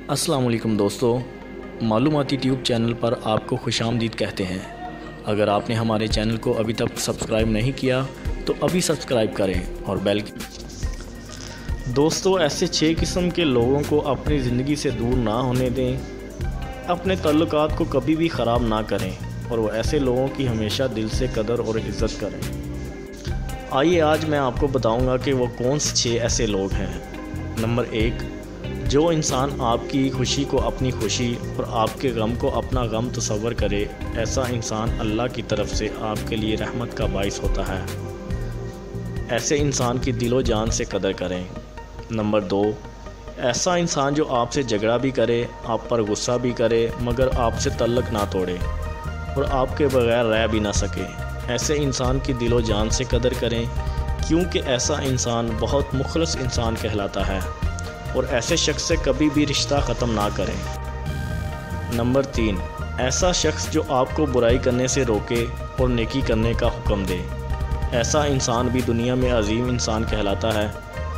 السلام علیکم دوستو، معلوماتی ٹیوب چینل پر آپ کو خوش آمدید کہتے ہیں۔ اگر آپ نے ہمارے چینل کو ابھی تک سبسکرائب نہیں کیا تو ابھی سبسکرائب کریں اور بیل کی۔ دوستو، ایسے 6 قسم کے لوگوں کو اپنی زندگی سے دور نہ ہونے دیں، اپنے تعلقات کو کبھی بھی خراب نہ کریں اور وہ ایسے لوگوں کی ہمیشہ دل سے قدر اور عزت کریں۔ آئیے آج میں آپ کو بتاؤں گا کہ وہ کون سے 6 ایسے لوگ ہیں۔ نمبر 1، جو انسان آپ کی خوشی کو اپنی خوشی اور آپ کے غم کو اپنا غم تصور کرے، ایسا انسان اللہ کی طرف سے آپ کے لیے رحمت کا باعث ہوتا ہے۔ ایسے انسان کی دل و جان سے قدر کریں۔ نمبر 2، ایسا انسان جو آپ سے جھگڑا بھی کرے، آپ پر غصہ بھی کرے، مگر آپ سے تعلق نہ توڑے اور آپ کے بغیر رہ بھی نہ سکے، ایسے انسان کی دل و جان سے قدر کریں، کیونکہ ایسا انسان بہت مخلص انسان کہلاتا ہے اور ایسے شخص سے کبھی بھی رشتہ ختم نہ کریں۔ نمبر 3، ایسا شخص جو آپ کو برائی کرنے سے روکے اور نیکی کرنے کا حکم دے، ایسا انسان بھی دنیا میں عظیم انسان کہلاتا ہے،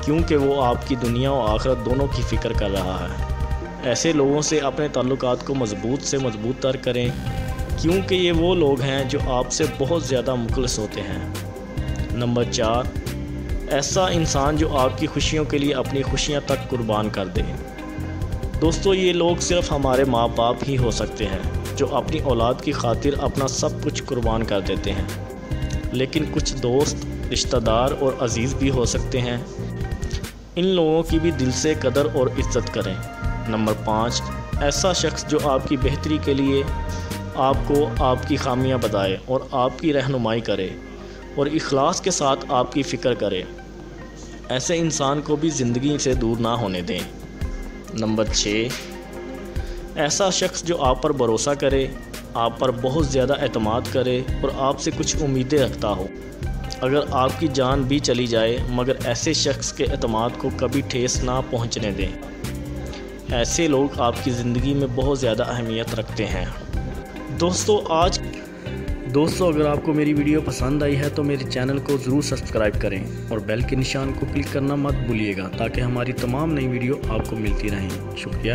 کیونکہ وہ آپ کی دنیا و آخرت دونوں کی فکر کر رہا ہے۔ ایسے لوگوں سے اپنے تعلقات کو مضبوط سے مضبوط تر کریں، کیونکہ یہ وہ لوگ ہیں جو آپ سے بہت زیادہ مخلص ہوتے ہیں۔ نمبر 4، ایسا انسان جو آپ کی خوشیوں کے لیے اپنی خوشیاں تک قربان کر دے۔ دوستو، یہ لوگ صرف ہمارے ماں باپ ہی ہو سکتے ہیں جو اپنی اولاد کی خاطر اپنا سب کچھ قربان کر دیتے ہیں، لیکن کچھ دوست، رشتہ دار اور عزیز بھی ہو سکتے ہیں۔ ان لوگوں کی بھی دل سے قدر اور عزت کریں۔ نمبر 5، ایسا شخص جو آپ کی بہتری کے لیے آپ کو آپ کی خامیاں بتائے اور آپ کی رہنمائی کرے اور اخلاص کے ساتھ آپ کی فکر کرے، ایسے انسان کو بھی زندگی سے دور نہ ہونے دیں۔ نمبر 6، ایسا شخص جو آپ پر بھروسہ کرے، آپ پر بہت زیادہ اعتماد کرے اور آپ سے کچھ امیدیں رکھتا ہو، اگر آپ کی جان بھی چلی جائے مگر ایسے شخص کے اعتماد کو کبھی ٹھیس نہ پہنچنے دیں۔ ایسے لوگ آپ کی زندگی میں بہت زیادہ اہمیت رکھتے ہیں۔ دوستو اگر آپ کو میری ویڈیو پسند آئی ہے تو میرے چینل کو ضرور سبسکرائب کریں اور بیل کے نشان کو کلک کرنا مت بھولیے گا، تاکہ ہماری تمام نئی ویڈیو آپ کو ملتی رہیں۔ شکریہ۔